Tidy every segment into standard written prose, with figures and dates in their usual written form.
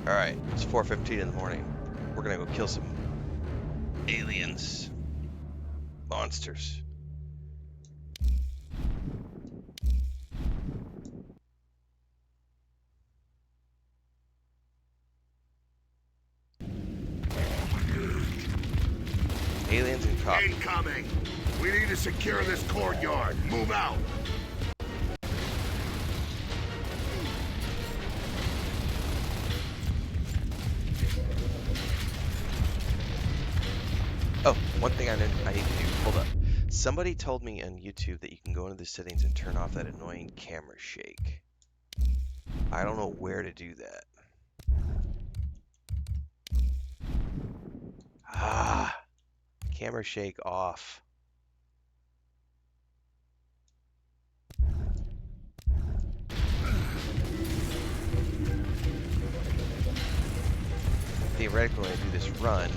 Alright, it's 4:15 in the morning. We're gonna go kill some aliens. Monsters. Aliens and cops. Incoming! We need to secure this courtyard. Move out! Oh, one thing I need to do. Hold up. Somebody told me on YouTube that you can go into the settings and turn off that annoying camera shake. I don't know where to do that. Ah, camera shake off. Theoretically, when I do this run.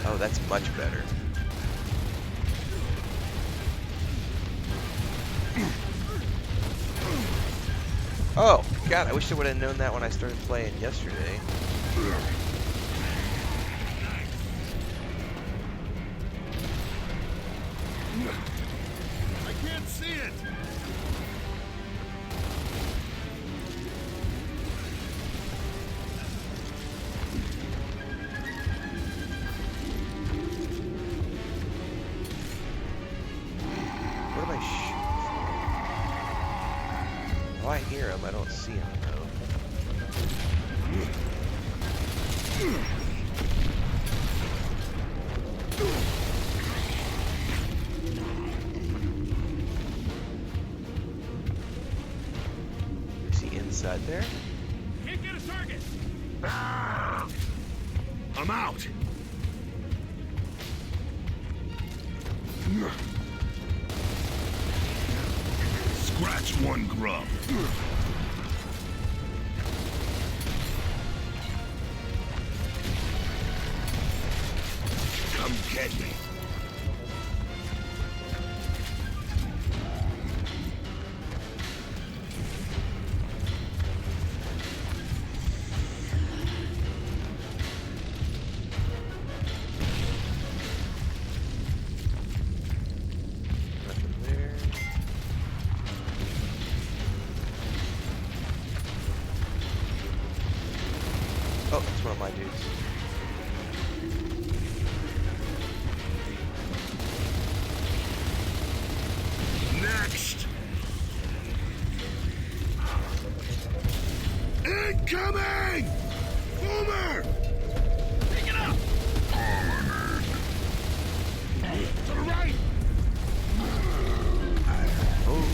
Oh, that's much better. Oh, God, I wish I would have known that when I started playing yesterday. I can't see it! What am I shooting for? Oh, I hear him. I don't see him, though. Is he inside there? Can't get a target. I'm out! Scratch one grub. Come get me. Nothing there. Oh, that's one of my dudes. Next! Incoming! Boomer! Pick it up. To the right! Oh.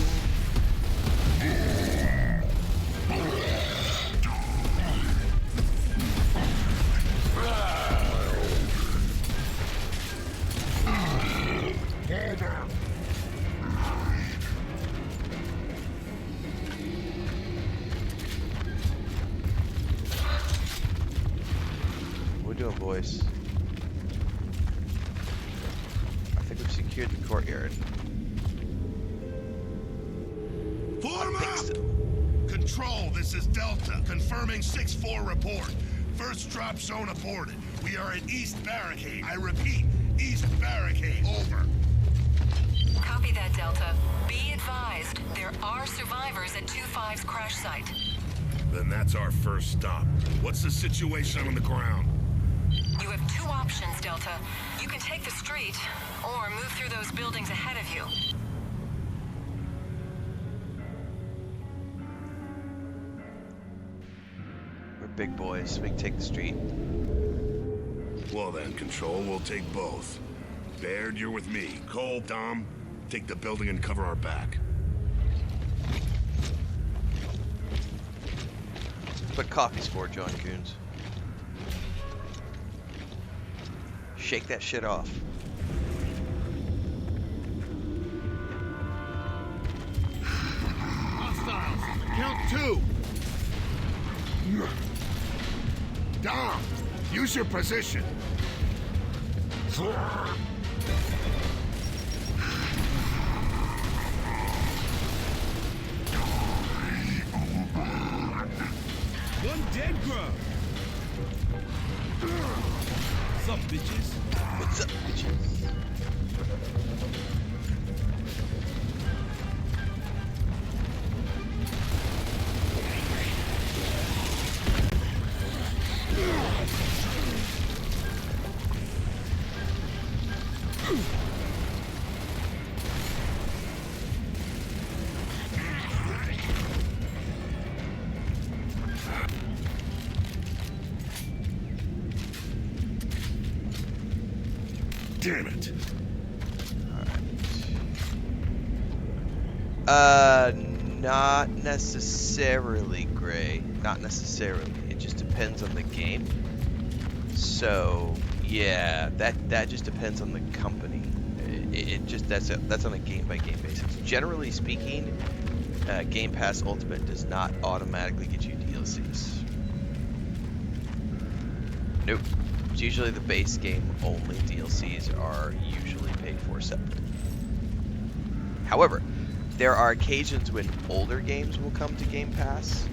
What we doing, boys? I think we've secured the courtyard. Form I think up! so. Control, this is Delta. Confirming 6-4 report. First drop zone aborted. We are at East Barricade. I repeat, East Barricade. Over. Copy that, Delta. Be advised, there are survivors at 2-5's crash site. Then that's our first stop. What's the situation on the ground? You have two options, Delta. You can take the street, or move through those buildings ahead of you. We're big boys. We can take the street. Well then, Control, we'll take both. Baird, you're with me. Cole, Dom, take the building and cover our back. What coffee's for, John Coons? Shake that shit off. Hostiles. Count 2! Dom, use your position. One dead grub. What's up, bitches? What's up, bitches? Damn it. Not necessarily, Gray. Not necessarily. It just depends on the game. So, yeah, that just depends on the company. It just that's on a game by game basis. Generally speaking, Game Pass Ultimate does not automatically get you DLCs. Nope. It's usually the base game only. DLCs are usually paid for separately. However, there are occasions when older games will come to Game Pass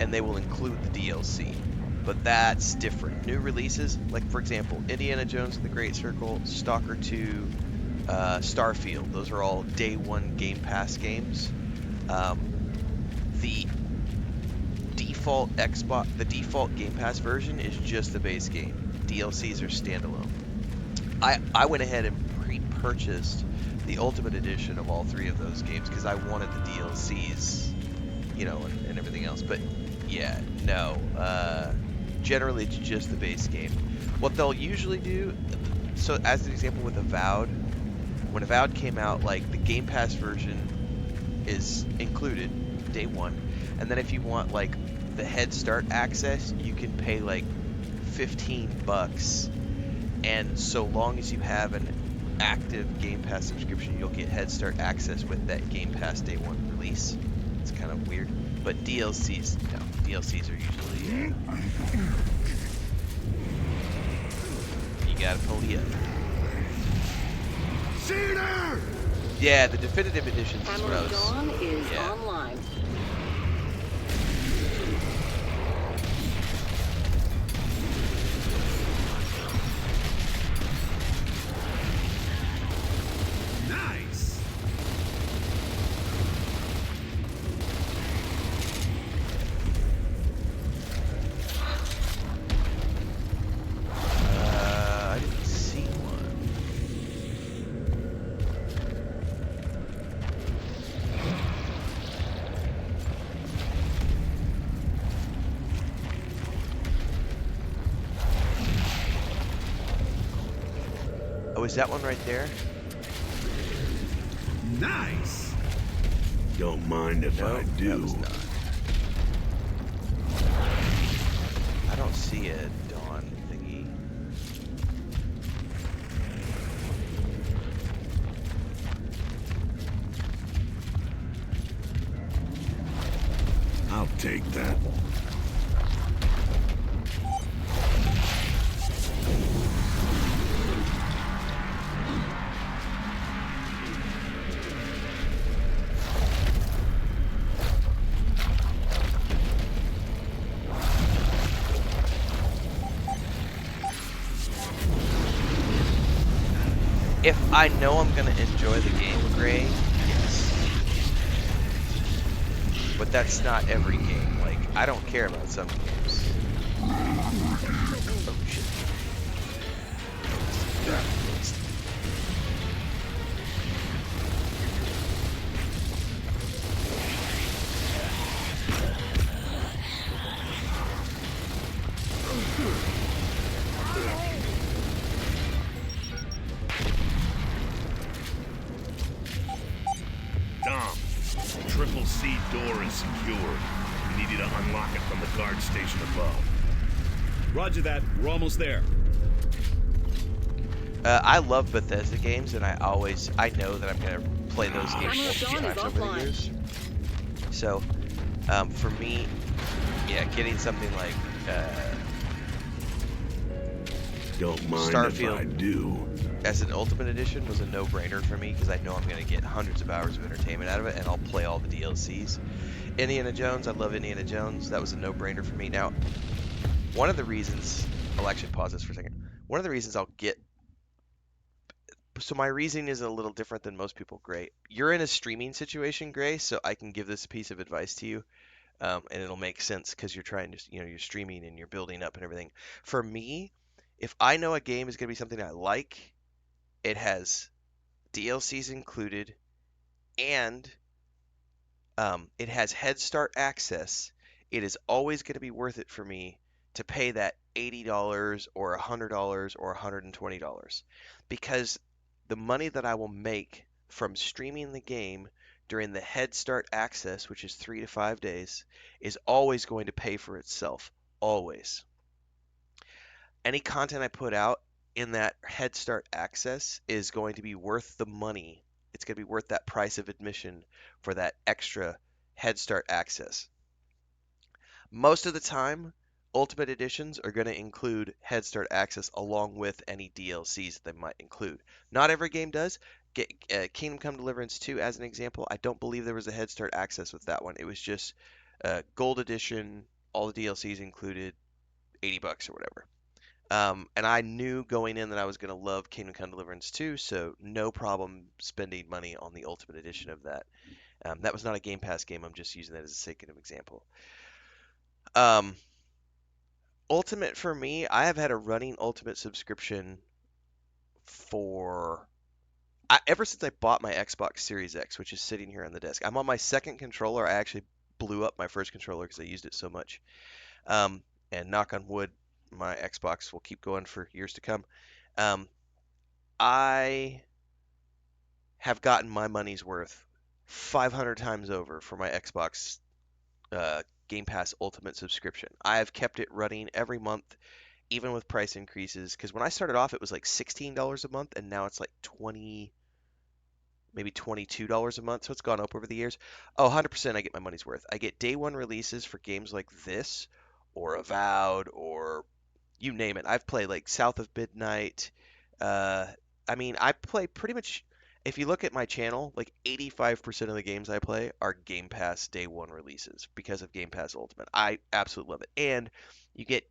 and they will include the DLC. But that's different. New releases, like for example, Indiana Jones and the Great Circle, Stalker 2, Starfield, those are all day one Game Pass games. The default Game Pass version is just the base game. DLCs are standalone. I went ahead and pre-purchased the Ultimate Edition of all three of those games because I wanted the DLCs, you know, and everything else. But yeah, no. Generally, it's just the base game. What they'll usually do, so as an example with Avowed, when Avowed came out, like the Game Pass version is included day one, and then if you want like the Head Start access, you can pay like $15, and so long as you have an active Game Pass subscription, you'll get Head Start access with that Game Pass day one release. It's kind of weird, but DLCs, no, DLCs are usually you gotta pulley up. Cedar! Yeah, the definitive editions is what I was. Dawn is yeah. online. Nice. I didn't see one. Oh, is that one right there? Nice. Don't mind if No, I do. that was not. I don't see a dawn thingy. I'll take that. If I know I'm gonna enjoy the game, Gray, yes. But that's not every game. Like, I don't care about some games. Oh shit. Dom, Triple C door is secured. We need you to unlock it from the guard station above. Roger that. We're almost there. I love Bethesda games, and I know that I'm gonna play those games Camera multiple Dawn is times over the offline. years. So, for me, yeah, getting something like Don't mind if I Starfield do. as an Ultimate Edition was a no-brainer for me because I know I'm going to get hundreds of hours of entertainment out of it, and I'll play all the DLCs. Indiana Jones, I love Indiana Jones. That was a no-brainer for me. Now, one of the reasons I'll actually pause this for a second. One of the reasons I'll get so my reasoning is a little different than most people, Gray. You're in a streaming situation, Gray, so I can give this piece of advice to you, and it'll make sense because you're trying to, you're streaming and you're building up and everything. For me, if I know a game is going to be something I like, it has DLCs included, and it has Head Start access, it is always going to be worth it for me to pay that $80 or $100 or $120 because the money that I will make from streaming the game during the Head Start access, which is 3 to 5 days, is always going to pay for itself. Always. Any content I put out in that Head Start access is going to be worth the money. It's going to be worth that price of admission for that extra Head Start access. Most of the time, Ultimate Editions are going to include Head Start access along with any DLCs that they might include. Not every game does. Kingdom Come Deliverance 2, as an example, I don't believe there was a Head Start access with that one. It was just Gold Edition, all the DLCs included, $80 or whatever. And I knew going in that I was going to love Kingdom Come Deliverance 2, so no problem spending money on the Ultimate Edition of that. That was not a Game Pass game. I'm just using that as a sake of example. Um, Ultimate for me, I have had a running Ultimate subscription for ever since I bought my Xbox Series X, which is sitting here on the desk. I'm on my second controller. I actually blew up my first controller because I used it so much. Um, and knock on wood, my Xbox will keep going for years to come. Um, I have gotten my money's worth 500 times over for my Xbox Game Pass Ultimate subscription. I have kept it running every month, even with price increases. Because when I started off, it was like $16 a month, and now it's like 20, maybe $22 a month. So it's gone up over the years. Oh, 100% I get my money's worth. I get day one releases for games like this, or Avowed, or you name it. I've played like South of Midnight. Uh, I mean, I play pretty much. If you look at my channel, like 85% of the games I play are Game Pass day one releases because of Game Pass Ultimate. I absolutely love it. And you get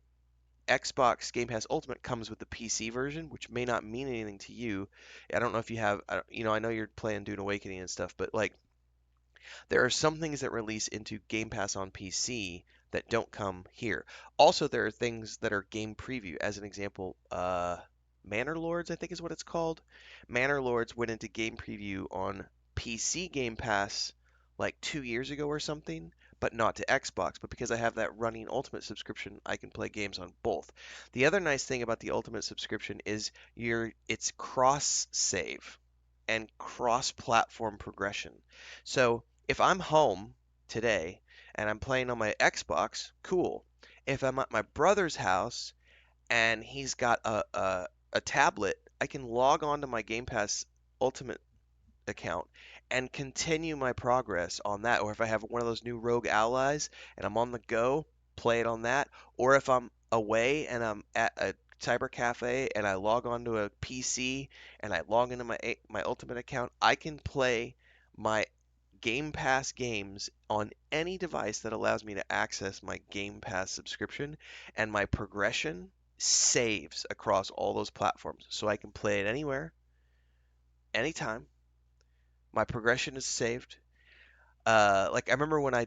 Xbox Game Pass Ultimate comes with the PC version, which may not mean anything to you. I don't know if you have, I know you're playing Dune Awakening and stuff, but like there are some things that release into Game Pass on PC that don't come here. Also, there are things that are game preview. As an example, Manor Lords, I think is what it's called. Manor Lords went into game preview on PC Game Pass like 2 years ago or something, but not to Xbox. But because I have that running Ultimate subscription, I can play games on both. The other nice thing about the Ultimate subscription is it's cross save and cross platform progression. So if I'm home today and I'm playing on my Xbox, cool. If I'm at my brother's house and he's got a tablet, I can log on to my Game Pass Ultimate account and continue my progress on that. Or if I have one of those new rogue allies and I'm on the go, play it on that. Or if I'm away and I'm at a cyber cafe and I log on to a PC and I log into my Ultimate account, I can play my Game Pass games on any device that allows me to access my Game Pass subscription, and my progression saves across all those platforms. So I can play it anywhere, anytime. My progression is saved. Like I remember when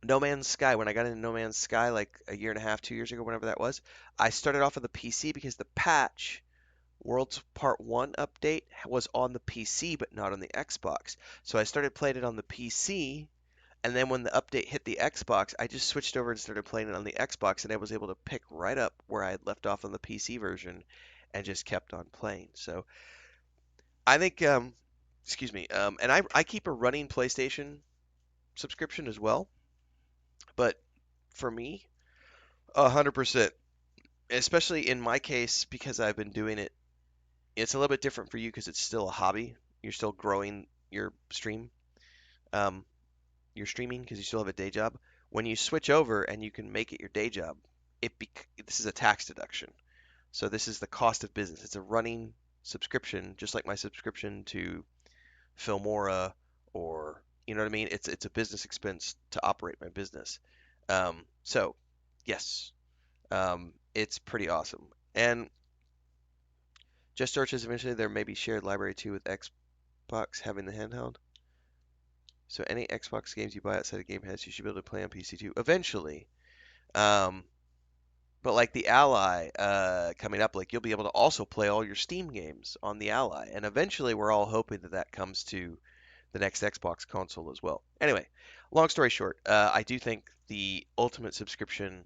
No Man's Sky, when I got into No Man's Sky like a year and a half, 2 years ago, whenever that was, I started off on the PC because the patch World's Part 1 update was on the PC but not on the Xbox. So I started playing it on the PC, and then when the update hit the Xbox, I just switched over and started playing it on the Xbox, and I was able to pick right up where I had left off on the PC version and just kept on playing. So I think, excuse me, and I keep a running PlayStation subscription as well, but for me, 100%, especially in my case, because I've been doing it, it's a little bit different for you because it's still a hobby. You're still growing your um, your streaming because you still have a day job. When you switch over and you can make it your day job, this is a tax deduction. So this is the cost of business. It's a running subscription, just like my subscription to Filmora, or you know what I mean? It's a business expense to operate my business. So yes, it's pretty awesome. And Just Searches eventually there may be shared library too with Xbox having the handheld. So any Xbox games you buy outside of Game Pass, you should be able to play on PC too eventually. Um, but like the Ally coming up, like you'll be able to also play all your Steam games on the Ally, and eventually we're all hoping that that comes to the next Xbox console as well. Anyway, long story short, I do think the Ultimate subscription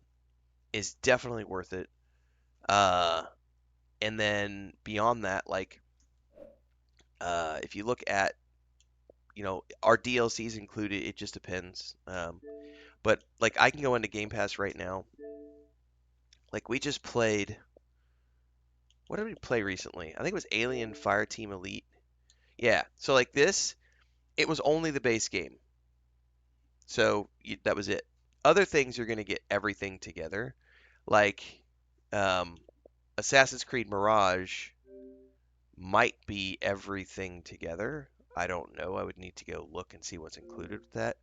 is definitely worth it. Uh, and then beyond that, like if you look at our DLCs included, it just depends. But like I can go into Game Pass right now. Like we just played. What did we play recently? I think it was Alien Fireteam Elite. Yeah. So like this, it was only the base game. So that was it. Other things you're gonna get everything together, like um, Assassin's Creed Mirage might be everything together. I don't know. I would need to go look and see what's included with that.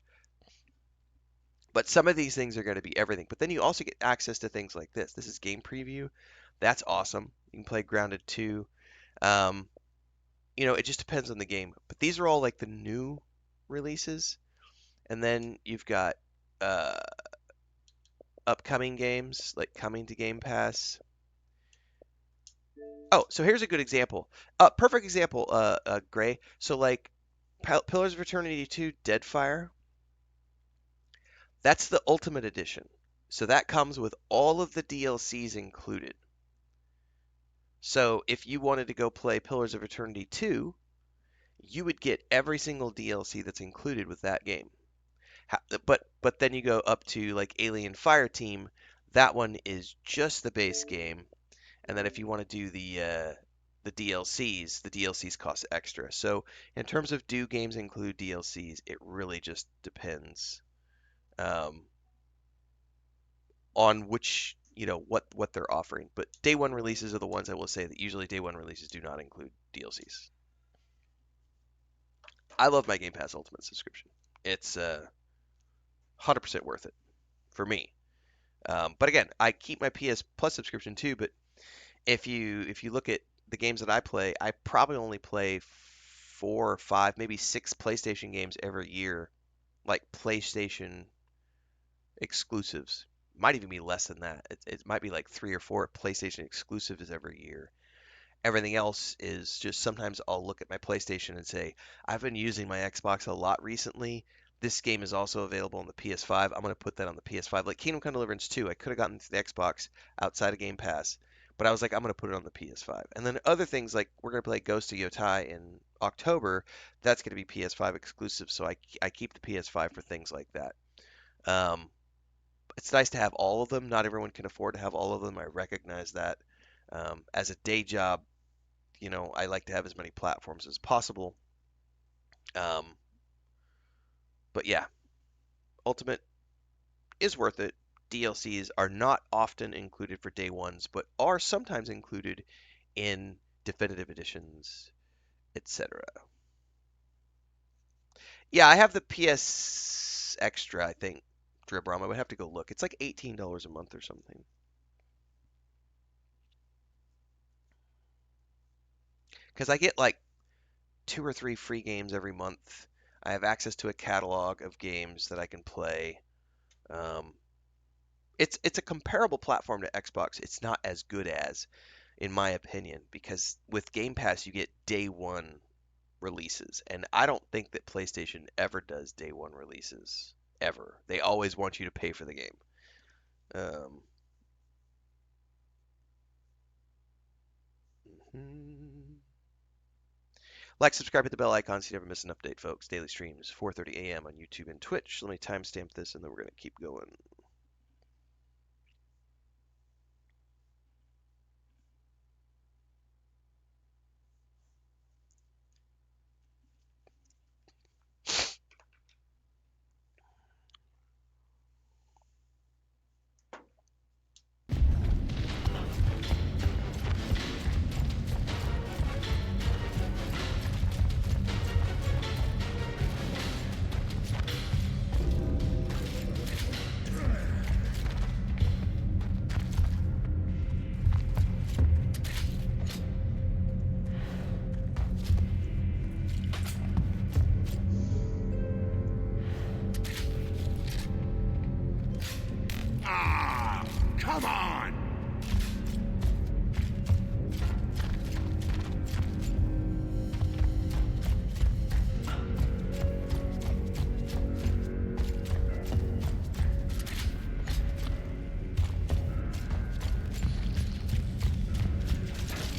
But some of these things are going to be everything. But then you also get access to things like this. This is game preview. That's awesome. You can play Grounded 2. Um, it just depends on the game. But these are all like the new releases. And then you've got uh, upcoming games like coming to Game Pass. Oh, so here's a good example. Perfect example, Gray. So like Pillars of Eternity 2 Deadfire, that's the Ultimate Edition. So that comes with all of the DLCs included. So if you wanted to go play Pillars of Eternity 2, you would get every single DLC that's included with that game. But then you go up to like Alien Fireteam, that one is just the base game, and then if you want to do the DLCs cost extra. So in terms of do games include DLCs, it really just depends um, on which what they're offering. But day one releases are the ones I will say that usually day one releases do not include DLCs. I love my Game Pass Ultimate subscription. It's 100% worth it for me. But again, I keep my PS Plus subscription too. But if you look at the games that I play, I probably only play 4 or 5, maybe 6 PlayStation games every year, like PlayStation exclusives. Might even be less than that. It might be like 3 or 4 PlayStation exclusives every year. Everything else is just sometimes I'll look at my PlayStation and say, I've been using my Xbox a lot recently. This game is also available on the PS5. I'm going to put that on the PS5. Like Kingdom Come Deliverance 2, I could have gotten to the Xbox outside of Game Pass, but I was like, I'm going to put it on the PS5. And then other things like we're going to play Ghost of Yotai in October. That's going to be PS5 exclusive, so I keep the PS5 for things like that. Um, it's nice to have all of them. Not everyone can afford to have all of them. I recognize that. As a day job, I like to have as many platforms as possible. Um, but yeah, Ultimate is worth it. DLCs are not often included for day ones, but are sometimes included in definitive editions, etc. Yeah, I have the PS Extra, I think. Dribram, I would have to go look. It's like $18 a month or something. Because I get like 2 or 3 free games every month. I have access to a catalog of games that I can play. Um, it's a comparable platform to Xbox. It's not as good as, in my opinion, because with Game Pass you get day one releases, and I don't think that PlayStation ever does day one releases ever. They always want you to pay for the game. Um, mhm. Like, subscribe, hit the bell icon so you never miss an update, folks. Daily streams, 4:30 a.m. on YouTube and Twitch. Let me timestamp this, and then we're gonna keep going. Come on!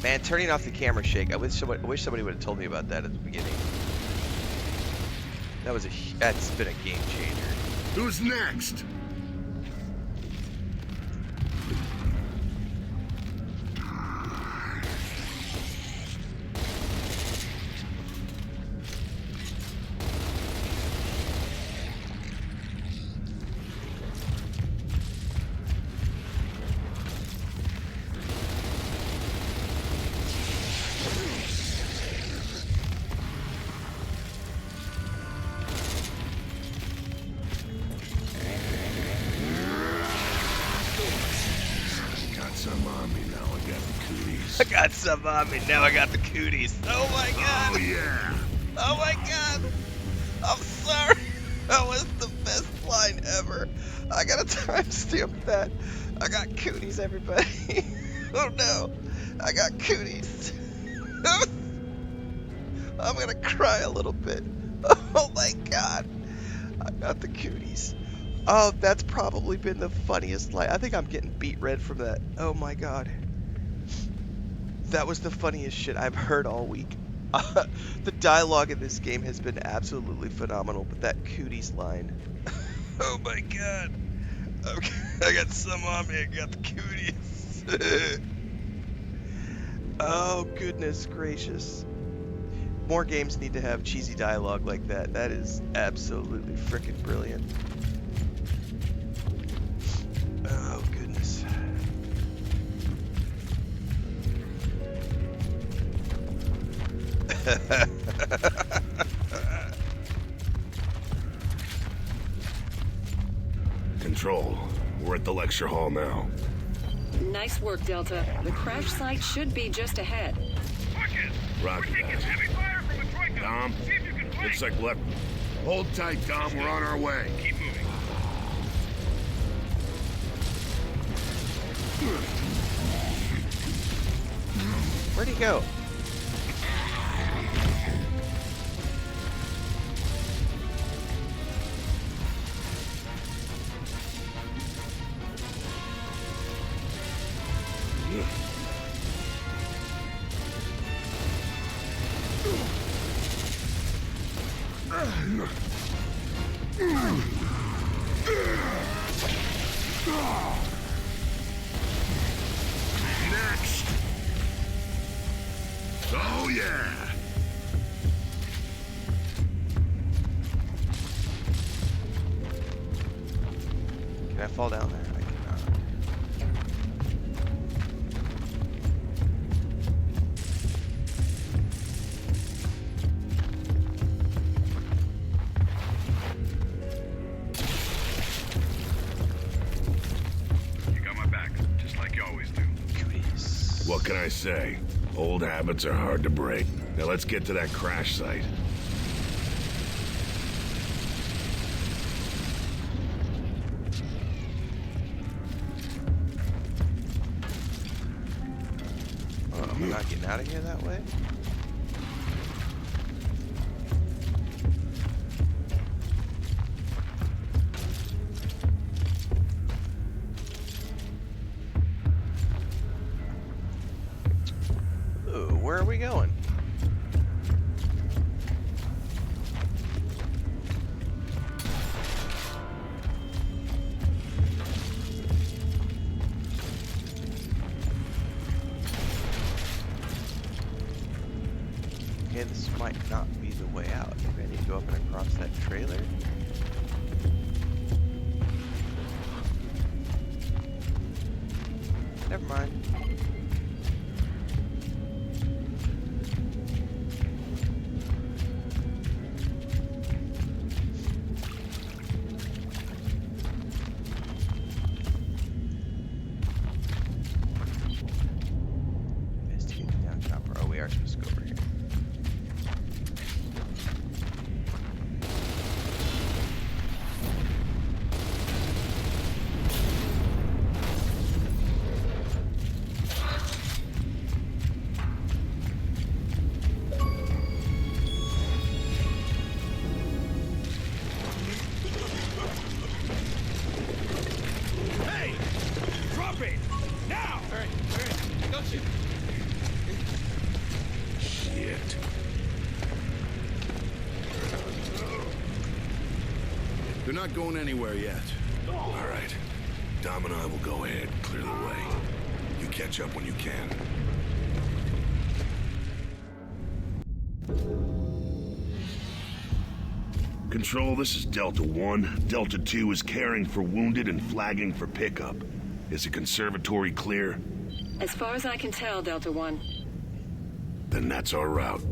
Man, turning off the camera shake. I wish somebody would have told me about that at the beginning. That's been a game changer. Who's next? Some on me now. I got the cooties. I got some on me, now I got the cooties. Oh my god! Oh yeah. Oh my god! I'm sorry! That was the best line ever. I gotta timestamp that. I got cooties, everybody. Oh no! I got cooties. I'm gonna cry a little bit. Oh my god! I got the cooties. Oh, that's probably been the funniest line. I think I'm getting beat red from that. Oh my god. That was the funniest shit I've heard all week. The dialogue in this game has been absolutely phenomenal, but that cooties line. Oh my god. Okay, I got some on me, I got the cooties. Oh goodness gracious. More games need to have cheesy dialogue like that. That is absolutely freaking brilliant. Oh, goodness. Control. We're at the lecture hall now. Nice work, Delta. The crash site should be just ahead. Roger that. Dom, looks like left. Hold tight, Dom. We're on our way. Keep moving. Where'd he go? Next. Oh yeah. Can I fall down there? I cannot. You got my back, just like you always do. Cooties. What can I say? Old habits are hard to break. Now let's get to that crash site. Oh, am I not getting out of here that way? Ooh, where are we going? Okay, this might not be the way out. Maybe I need to go up and across that trailer. Never mind. Investigate down chopper. Oh, we are supposed to go over here. not going anywhere yet. All right. Dom and I will go ahead and clear the way. You catch up when you can. Control, this is Delta 1. Delta 2 is caring for wounded and flagging for pickup. Is the conservatory clear? As far as I can tell, Delta 1. Then that's our route.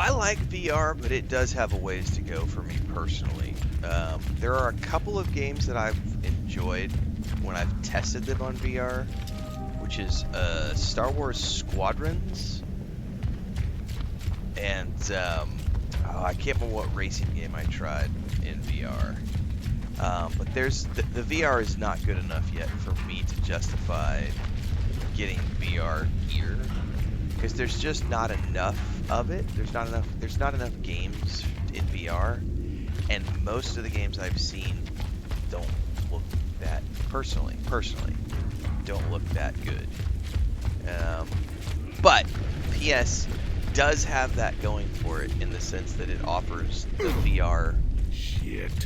I like VR, but it does have a ways to go for me personally. There are a couple of games that I've enjoyed when I've tested them on VR, which is Star Wars Squadrons, and I can't remember what racing game I tried in VR. But there's the VR is not good enough yet for me to justify getting VR gear, because there's just not enough of it. There's not enough games in VR, and most of the games I've seen don't look that personally don't look that good. But PS does have that going for it in the sense that it offers the VR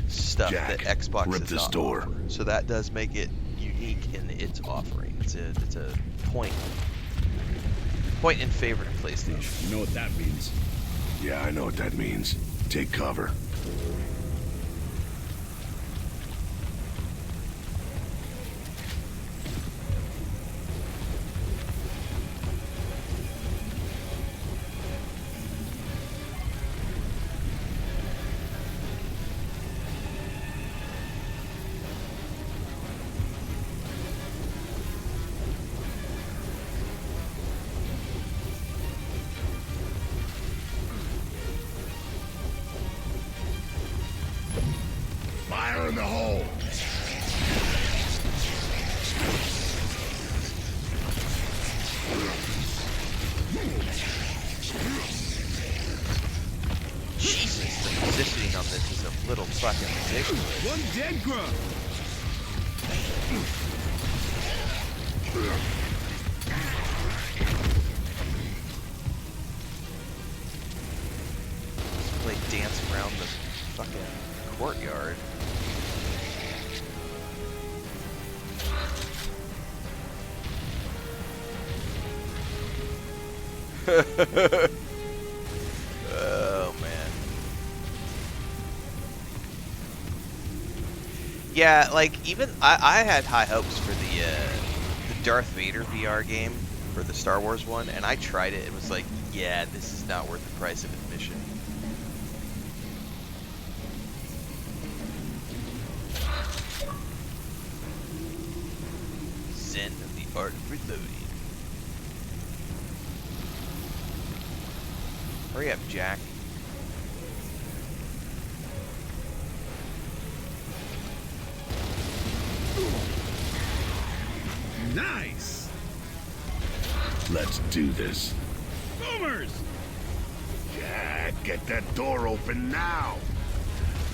stuff Jack, that Xbox rip does this not door. offer. So that does make it unique in its offering. It's a point in favor to PlayStation. You know what that means. Yeah, I know what that means. Take cover. Fire in the hole! Jesus, the positioning on this is a little fucking ridiculous. One dead grunt. Let's play dance around the fucking courtyard. Oh man. Yeah, like even I had high hopes for the Darth Vader VR game for the Star Wars one, and I tried it. It was like, yeah, this is not worth the price of admission. Zen of the art of reloading. Hurry up, Jack. Nice. Let's do this. Boomers. Jack, get that door open now!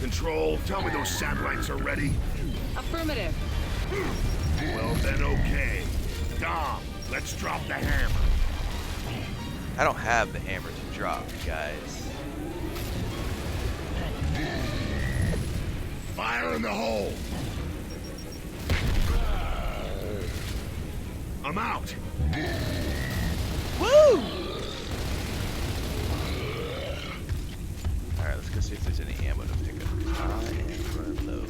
Control, tell me those satellites are ready. Affirmative. Well then, okay. Dom, let's drop the hammer. I don't have the hammer to drop, guys. Fire in the hole! I'm out! Woo! Alright, let's go see if there's any ammo to pick up. I am running low.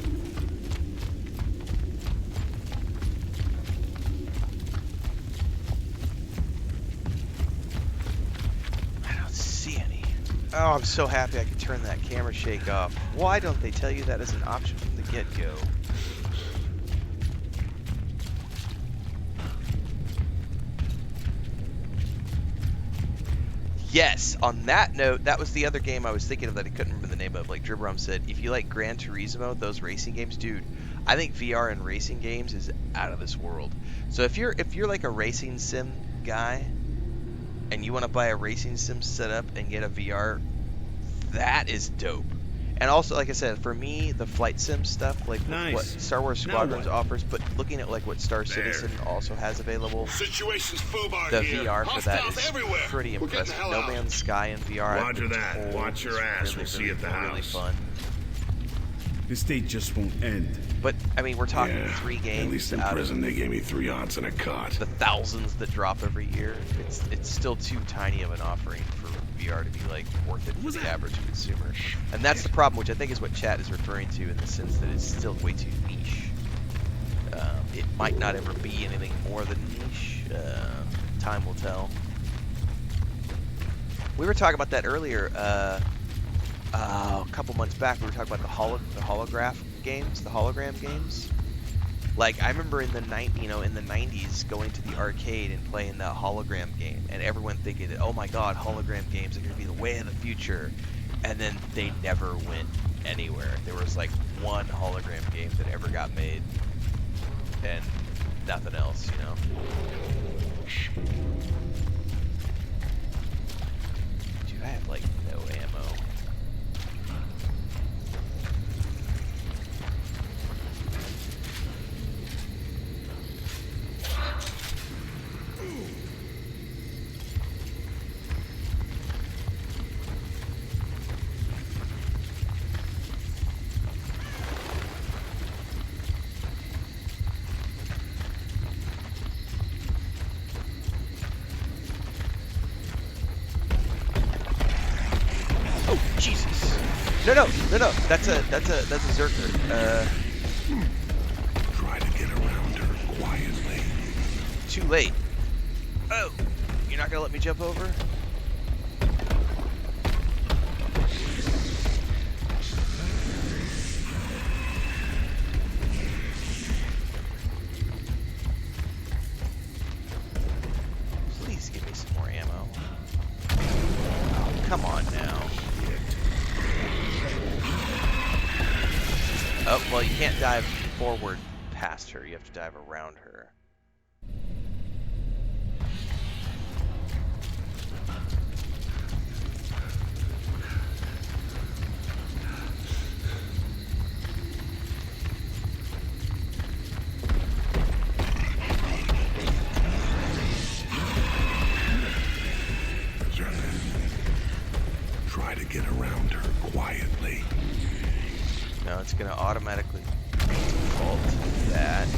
I don't see any. Oh, I'm so happy I could turn that camera shake off. Why don't they tell you that as an option from the get-go? Yes, on that note, that was the other game I was thinking of that I couldn't remember the name of. Like Dribram said, if you like Gran Turismo, those racing games, dude, I think VR in racing games is out of this world. So if you're like a racing sim guy and you want to buy a racing sim setup and get a VR, that is dope. And also, like I said, for me, the flight sim stuff, like Nice. what Star Wars Now Squadrons what? offers, but looking at like what Star Citizen also has available, Situation's FUBAR the here. VR for that Hostiles is everywhere. pretty We're getting the impressive. hell No out. Man's Sky in VR, I've Roger been that. told Watch your is ass. really, We'll see really, you at the really house. fun. This day just won't end. But I mean, we're talking Yeah, 3 at games least in out prison of they gave me 3 odds and a cot. the thousands that drop every year. It's still too tiny of an offering for VR to be like worth it for the average consumer. And that's the problem, which I think is what chat is referring to in the sense that it's still way too niche. It might not ever be anything more than niche. Time will tell. We were talking about that earlier. A couple months back, we were talking about the hologram games. Like I remember in the in the 90s going to the arcade and playing that hologram game, and everyone thinking that, oh my god, hologram games are gonna be the way of the future, and then they never went anywhere. There was like one hologram game that ever got made, and nothing else, you know. Dude, I have like no ammo. Oh Jesus! No! That's a Zerker. Try to get around her quietly. Too late. Oh, you're not gonna let me jump over? Please give me some more ammo. Oh, come on now. Oh, well, you can't dive forward past her. You have to dive around her. Try to get around her quietly. No, it's gonna automatically default to that.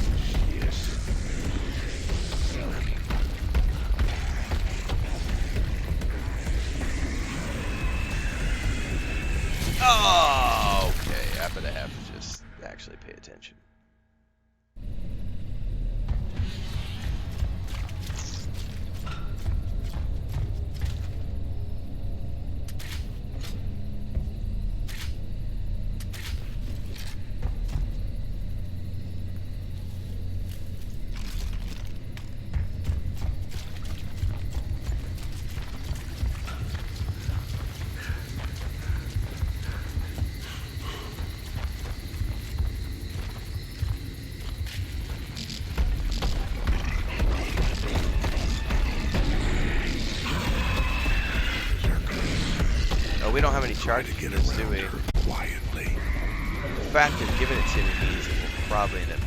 Oh, okay. I'm gonna have to just actually pay attention. We don't have any charge Try to get units, do around we? her quietly. The fact of giving it to me means it will probably end up